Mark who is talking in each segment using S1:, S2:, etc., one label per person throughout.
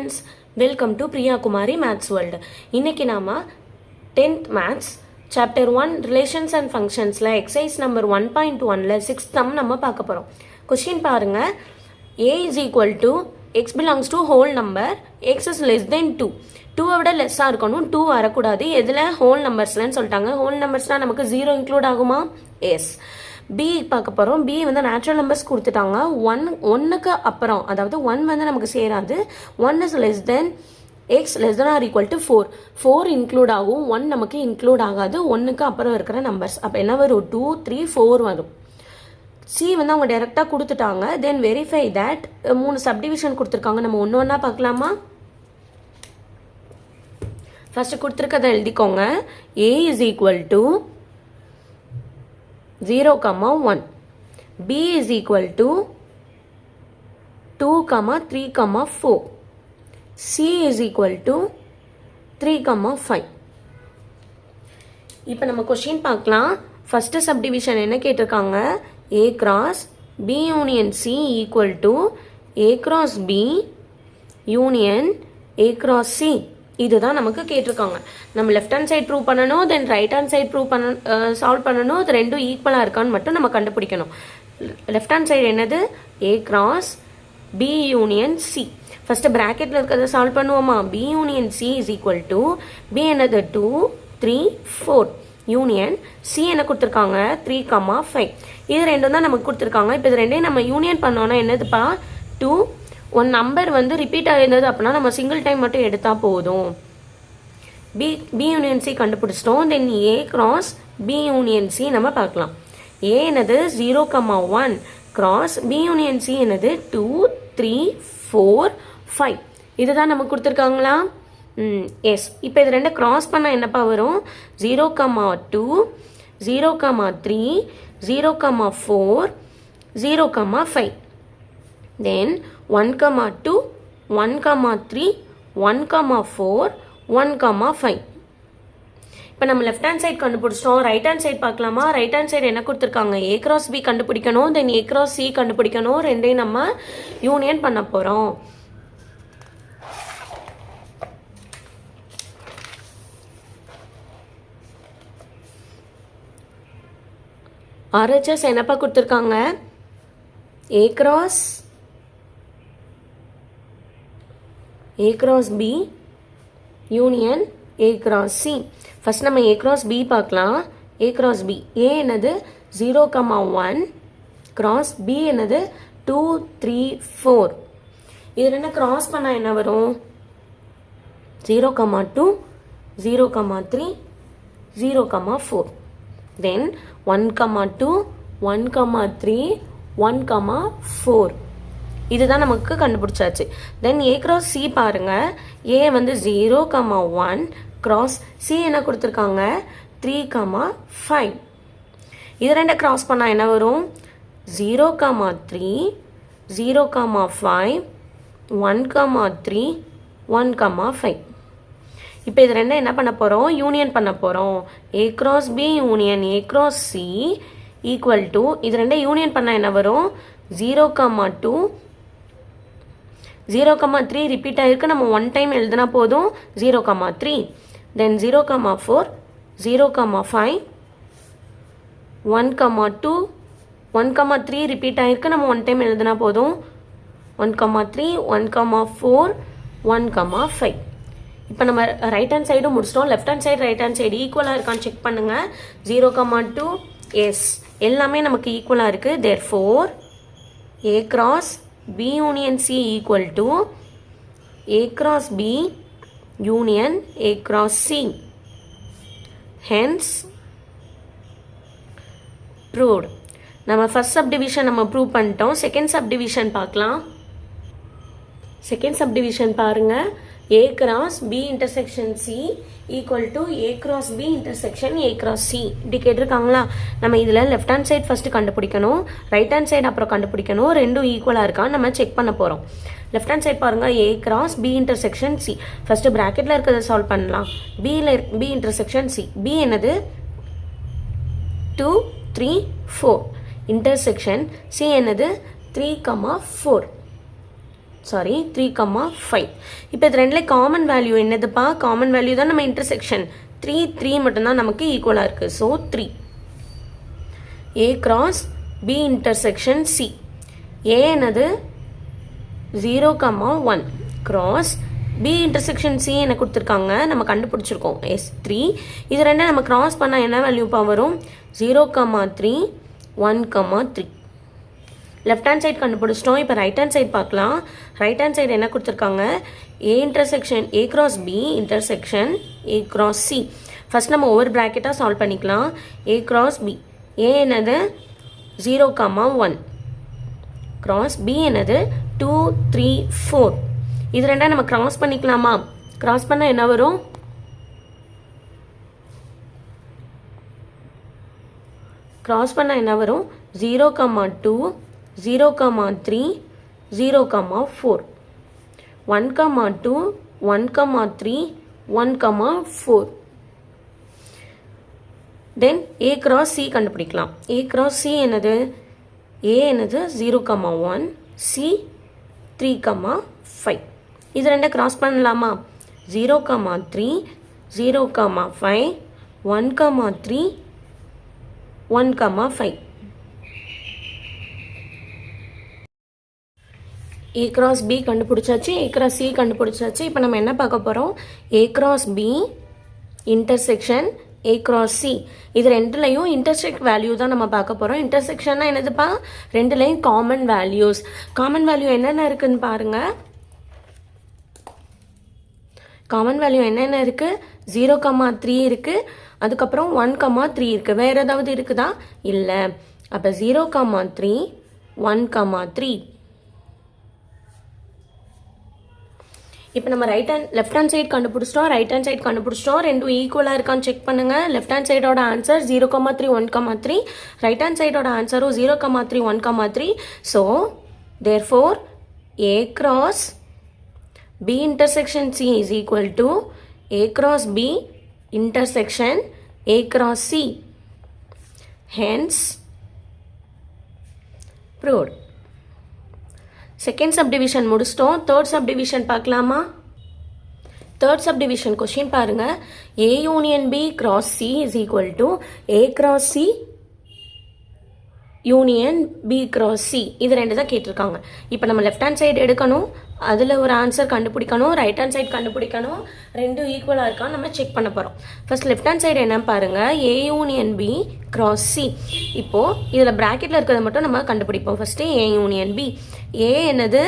S1: Friends, welcome to Priya Kumari maths world. இன்னைக்கு நாம 10th maths chapter 1 relations and ஃபங்க்ஷன்ஸில் exercise number 1.1ல் 6th சம் நம்ம பார்க்க போகிறோம். கொஸ்டின் பாருங்க. a is equal to x belongs to whole number, x is less than 2. 2 விட லெஸ்ஸாக இருக்கணும், 2 வரக்கூடாது. எதில் ஹோல் நம்பர்ஸ்லன்னு சொல்லிட்டாங்க. ஹோல் நம்பர்ஸ்னால் நமக்கு 0 இன்க்ளூட் ஆகுமா? எஸ். பி பார்க்க போகிறோம். பி வந்து நேச்சுரல் நம்பர்ஸ் கொடுத்துட்டாங்க. ஒன்னுக்கு அப்புறம், அதாவது 1 வந்து நமக்கு சேராது. 1 is less than x less than or equal to 4 include ஆகும். 1 நமக்கு இன்க்ளூட் ஆகாது. 1க்கு அப்புறம் இருக்கிற நம்பர்ஸ். அப்போ என்ன வரும்? 2, 3, 4 வரும். சி வந்து அவங்க டைரெக்டாக கொடுத்துட்டாங்க. தென் வெரிஃபை தட் 3 சப்டிவிஷன் கொடுத்துருக்காங்க. நம்ம ஒன்று ஒன்றா பார்க்கலாமா? ஃபர்ஸ்ட் கொடுத்துருக்கதை எழுதிக்கோங்க. ஏ is equal to 0, 1. B is equal to 2, 3, 4. C is equal to 3, 5. இப்போ நம்ம கொஸ்டின் பார்க்கலாம். ஃபர்ஸ்ட் சப்டிவிஷன் என்ன கேட்டிருக்காங்க? A cross B union C equal to A cross B union A cross C. இதுதான் நமக்கு கேட்டிருக்காங்க. நம்ம லெஃப்ட் ஹேண்ட் சைட் ப்ரூவ் பண்ணணும், then right hand side prove solve பண்ணணும். அது ரெண்டும் ஈக்குவலாக இருக்கான்னு மட்டும் நம்ம கண்டுபிடிக்கணும். லெஃப்ட் ஹேண்ட் சைடு என்னது? A cross B union C. First ப்ராக்கெட்டில் இருக்கிறத சால்வ் பண்ணுவோமா? B union C is equal to B என்னது? 2, 3, 4 யூனியன் C என்ன கொடுத்துருக்காங்க? 3, 5. இது ரெண்டும் தான் நமக்கு கொடுத்துருக்காங்க. இப்போ இது ரெண்டையும் நம்ம யூனியன் பண்ணோன்னா என்னதுப்பா? 2. ஒன் நம்பர் வந்து ரிப்பீட் ஆகிருந்தது அப்படின்னா நம்ம சிங்கிள் டைம் மட்டும் எடுத்தால் போதும். பி யூனியன் சி கண்டுபிடிச்சிட்டோம். Then A cross B union C நம்ம பார்க்கலாம். ஏ என்னது? 0, 1 கிராஸ் பி யூனியன் சி என்னது? 2, 3, 4, 5. இதுதான் நமக்கு கொடுத்துருக்காங்களா? எஸ். இப்போ இது ரெண்டு கிராஸ் பண்ணால் என்னப்பா வரும்? 0, 2, 0, 3, 0, 4, 0, 5. Then 1, 2, 1, 3, 1, 4, 1, 5. இப்போ நம்ம லெஃப்ட் ஹேண்ட் சைட் கண்டுபிடிச்சிட்டோம். ரைட் ஹேண்ட் சைட் பார்க்கலாமா? ரைட் ஹேண்ட் சைடு என்ன கொடுத்துருக்காங்க? ஏ கிராஸ் பி கண்டுபிடிக்கணும், தென் ஏ கிராஸ் சி கண்டுபிடிக்கணும். ரெண்டையும் நம்ம யூனியன் பண்ண போகிறோம். ஆர்ஹெச்எஸ் என்னப்பா கொடுத்துருக்காங்க? A cross B union A cross C. First நம்ம A cross B பார்க்கலாம். A cross B. A என்னது? 0, 1 cross B என்னது? 2, 3, 4. இது என்ன கிராஸ் பண்ணால் என்ன வரும்? 0, 2, 0, 3, 0, 4. தென் 1, 2, 1, 3, 1, 4. இதுதான் நமக்கு கண்டுபிடிச்சாச்சு. தென் ஏ கிராஸ் சி பாருங்க. ஏ வந்து 0, 1 கிராஸ் சி என்ன கொடுத்துருக்காங்க? 3, 5. இது ரெண்டை கிராஸ் பண்ணால் என்ன வரும்? 0, 3, 0, 5, 1, 3, 1, 5. இப்போ இது ரெண்டும் என்ன பண்ண போகிறோம்? யூனியன் பண்ண போகிறோம். A cross B union A cross C equal to, இது ரெண்டை யூனியன் பண்ணால் என்ன வரும்? 0, 2, 0, 3 ரிப்பீட் ஆகிருக்கு. நம்ம 1 டைம் எழுதினா போதும். 0, 3. தென் 0, 4, 0, 5, 1, 2, 1, 3 ரிப்பீட் ஆகிருக்கு. நம்ம 1 டைம் எழுதினா போதும். 1, 3, 1, 4, 1, 5. இப்போ நம்ம ரைட் ஹேண்ட் சைடும் முடிச்சிட்டோம். Left hand side right hand side ஈக்குவலாக இருக்கான்னு செக் பண்ணுங்கள். 0, 2 எஸ், எல்லாமே நமக்கு ஈக்குவலாக இருக்குது. Therefore A cross B union C equal to A cross B union A cross C. Hence proved. நம்ம ஃபர்ஸ்ட் சப்டிவிஷன் நம்ம ப்ரூவ் பண்ணிட்டோம். செகண்ட் சப்டிவிஷன் பார்க்கலாம். செகண்ட் சப்டிவிஷன் பாருங்க. A cross B intersection C equal to A cross B intersection A cross C. இப்படி கேட்டிருக்காங்களா? நம்ம இதில் left hand side first கண்டுபிடிக்கணும், ரைட் ஹேண்ட் சைடு அப்புறம் கண்டுபிடிக்கணும். ரெண்டும் ஈக்குவலாக இருக்கான்னு நம்ம செக் பண்ண போகிறோம். லெஃப்ட் ஹேண்ட் சைட் பாருங்க. A cross B intersection C. First ப்ராக்கெட்டில் இருக்கிறத சால்வ் பண்ணலாம். B intersection C. B என்னது? 2, 3, 4. intersection C என்னது? 3, 4. சாரி 3,5. இப்போ இது ரெண்டுல காமன் வேல்யூ என்னதுப்பா? காமன் வேல்யூ தான் நம்ம இன்டர்செக்ஷன் 3 மட்டும்தான் நமக்கு ஈக்குவலாக இருக்குது. So 3. A cross B intersection C. A என்னது 0,1 cross B intersection C என்ன கொடுத்துருக்காங்க, நம்ம கண்டுபிடிச்சிருக்கோம் S3. இது ரெண்டும் நம்ம கிராஸ் பண்ணால் என்ன வேல்யூப்பா வரும்? 0,3 1,3. லெஃப்ட் ஹேண்ட் சைட் கண்டுபிடிச்சிட்டோம். இப்போ ரைட் ஹேண்ட் சைட் பார்க்கலாம். ரைட் ஹேண்ட் சைடு என்ன கொடுத்துருக்காங்க? A intersection A cross B intersection A cross C. First நம்ம ஒவ்வொரு ப்ராக்கெட்டாக சால்வ் பண்ணிக்கலாம். A cross B. A என்னது 0,1 cross B என்னது 2 3 4. இது ரெண்டா நம்ம கிராஸ் பண்ணிக்கலாமா? கிராஸ் பண்ண என்ன வரும்? கிராஸ் பண்ண என்ன வரும்? 0,2 0,3 0,4. 1,2 1,3 1,4. தென் A cross C கண்டுபிடிக்கலாம். A cross C என்னது? A என்னது 0,1 C 3,5. இது ரெண்டை கிராஸ் பண்ணலாமா? 0,3 0,5 1,3 1,5. A cross B கண்டுபிடிச்சாச்சு, A cross C கண்டுபிடிச்சாச்சு. இப்போ நம்ம என்ன பார்க்க போகிறோம்? A cross B intersection A cross C. இது ரெண்டுலையும் இன்டர்செக்ட் வேல்யூ தான் நம்ம பார்க்க போகிறோம். இன்டர்செக்ஷன்னா என்னதுப்பா? ரெண்டுலையும் காமன் வேல்யூஸ். காமன் வேல்யூ என்னென்ன இருக்குன்னு பாருங்க. காமன் வேல்யூ என்னென்ன இருக்கு? 0,3 இருக்கு, அதுக்கப்புறம் 1,3 இருக்கு. வேற ஏதாவது இருக்குதா? இல்லை. அப்போ 0,3 1,3. இப்போ நம்ம லெஃப்ட் ஹேண்ட் சைடு கண்டுபிடிச்சிட்டோம், ரைட் ஹேண்ட் சைடு கண்டுபிடிச்சிட்டோம். ரெண்டும் ஈக்குவலாக இருக்கான்னு செக் பண்ணுங்க. லெஃப்ட் ஹேண்ட் சைடோட ஆன்சர் 0,3 1,3, ரைட் ஹேண்ட் சைடோட ஆன்சரும் 0,3 1,3. So therefore A cross B intersection C is equal to A cross B intersection A cross C. Hence proved. Second subdivision முடிச்சிட்டோம். தேர்ட் சப்டிவிஷன் பார்க்கலாமா? தேர்ட் சப்டிவிஷன் கொஸ்டின் பாருங்க. A union B cross C is equal to A cross C union B cross C. இது ரெண்டு தான் கேட்டிருக்காங்க. இப்போ நம்ம left hand side எடுக்கணும், அதில் ஒரு ஆன்சர் கண்டுபிடிக்கணும், ரைட் ஹேண்ட் சைடு கண்டுபிடிக்கணும். ரெண்டும் ஈக்குவலாக இருக்கான்னு நம்ம செக் பண்ண போகிறோம். ஃபர்ஸ்ட் லெஃப்ட் ஹேண்ட் சைடு என்ன பாருங்க, A union B cross C. இப்போது இதில் ப்ராக்கெட்டில் இருக்கிறத மட்டும் நம்ம கண்டுபிடிப்போம். First A union B. A என்னது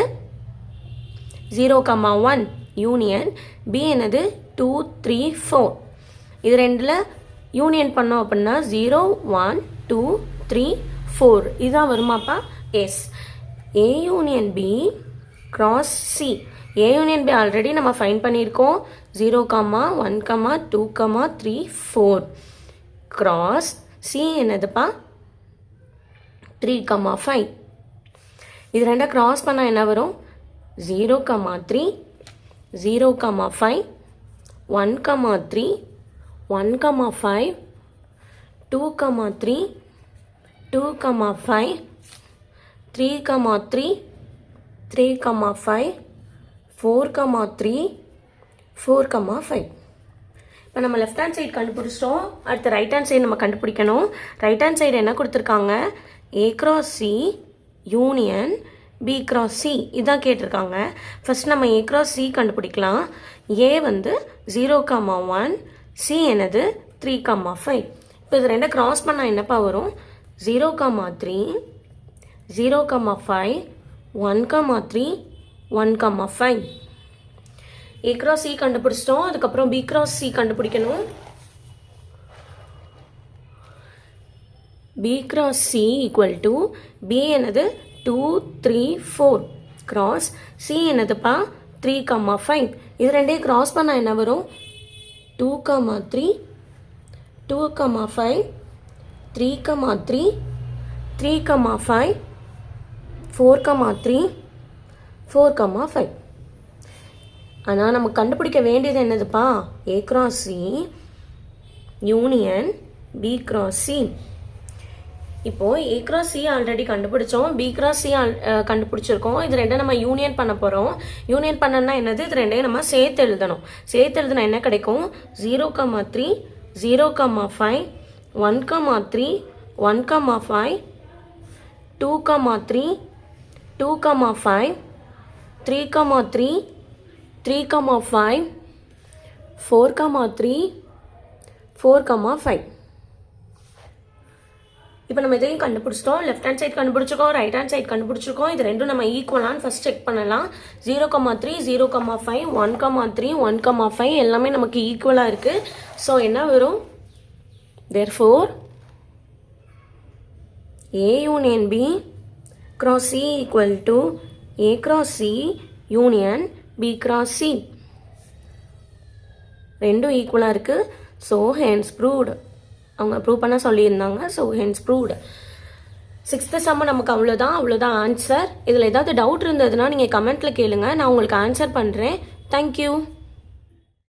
S1: 0,1 யூனியன், B என்னது 2 3 4. இது ரெண்டில் யூனியன் பண்ணோம் அப்படின்னா 0 1 2 3 4 இதான் வருமாப்பா? Yes. A union B cross C. A union B already நம்ம ஃபைண்ட் பண்ணியிருக்கோம். 0,1 2 3 4 cross C என்னதுப்பா? 3,5. இது ரெண்டா கிராஸ் பண்ணால் என்ன வரும்? 0,3 0,5 1,3 1,5 2,3 2,5 3,3 3,5 4,3 4,5. இப்போ நம்ம லெஃப்ட் ஹேண்ட் சைடு கண்டுபிடிச்சிட்டோம். அடுத்து ரைட் ஹேண்ட் சைடு நம்ம கண்டுபிடிக்கணும். ரைட் ஹேண்ட் சைடு என்ன கொடுத்துருக்காங்க? A cross C union B cross C இதான் கேட்டிருக்காங்க. ஃபர்ஸ்ட் நம்ம A cross C கண்டுபிடிக்கலாம். A வந்து 0,1 C என்னது 3,5. இப்போ இது ரெண்டை கிராஸ் பண்ணால் என்னப்பா வரும்? 0,3 0,5 1,3 1,5. A cross C கண்டுபிடிச்சிட்டோம். அதுக்கப்புறம் B cross C கண்டுபிடிக்கணும். B cross C equal to B என்னது 2 3 4 cross C என்னதுப்பா 3,5. இது ரெண்டையும் கிராஸ் பண்ணால் என்ன வரும்? 2,3 2,5 3,3 3,5 4,3 4,5. ஆனால் நம்ம கண்டுபிடிக்க வேண்டியது என்னதுப்பா? A cross C union B cross C. இப்போது ஏ கிராஸ் சி ஆல்ரெடி கண்டுபிடிச்சோம், பி கிராஸ் சி கண்டுபிடிச்சிருக்கோம். இது ரெண்டும் நம்ம யூனியன் பண்ண போகிறோம். யூனியன் பண்ணனா என்னது, இது ரெண்டையும் நம்ம சேர்த்து எழுதணும். சேர்த்து எழுதுனா என்ன கிடைக்கும், 0,3 0,5 1,3 1,5 2,3 2,5 3,3 3,5 4,3 4,5. இப்போ நம்ம இதையும் கண்டுபிடிச்சிட்டோம். லெஃப்ட் ஹேண்ட் சைட் கண்டுபிடிச்சிருக்கோம், ரைட் ஹேண்ட் சைட் கண்டுபிடிச்சிருக்கோம். இது ரெண்டும் நம்ம ஈக்குவலான்னு ஃபர்ஸ்ட் செக் பண்ணலாம். 0,3 0,5 1,3 1,5 எல்லாமே நமக்கு ஈக்குவலாக இருக்குது. ஸோ என்ன வரும், therefore A union B cross C equal to A cross C union B cross C. ரெண்டும் ஈக்குவலாக இருக்குது. So hence proved. அவங்க ப்ரூவ் பண்ண சொல்லியிருந்தாங்க. So hence proved. 6th some நமக்கு அவ்வளோதான் ஆன்சர். இதில் ஏதாவது டவுட் இருந்ததுன்னா நீங்கள் கமெண்ட்டில் கேளுங்க, நான் உங்களுக்கு ஆன்சர் பண்ணுறேன். தேங்க்யூ.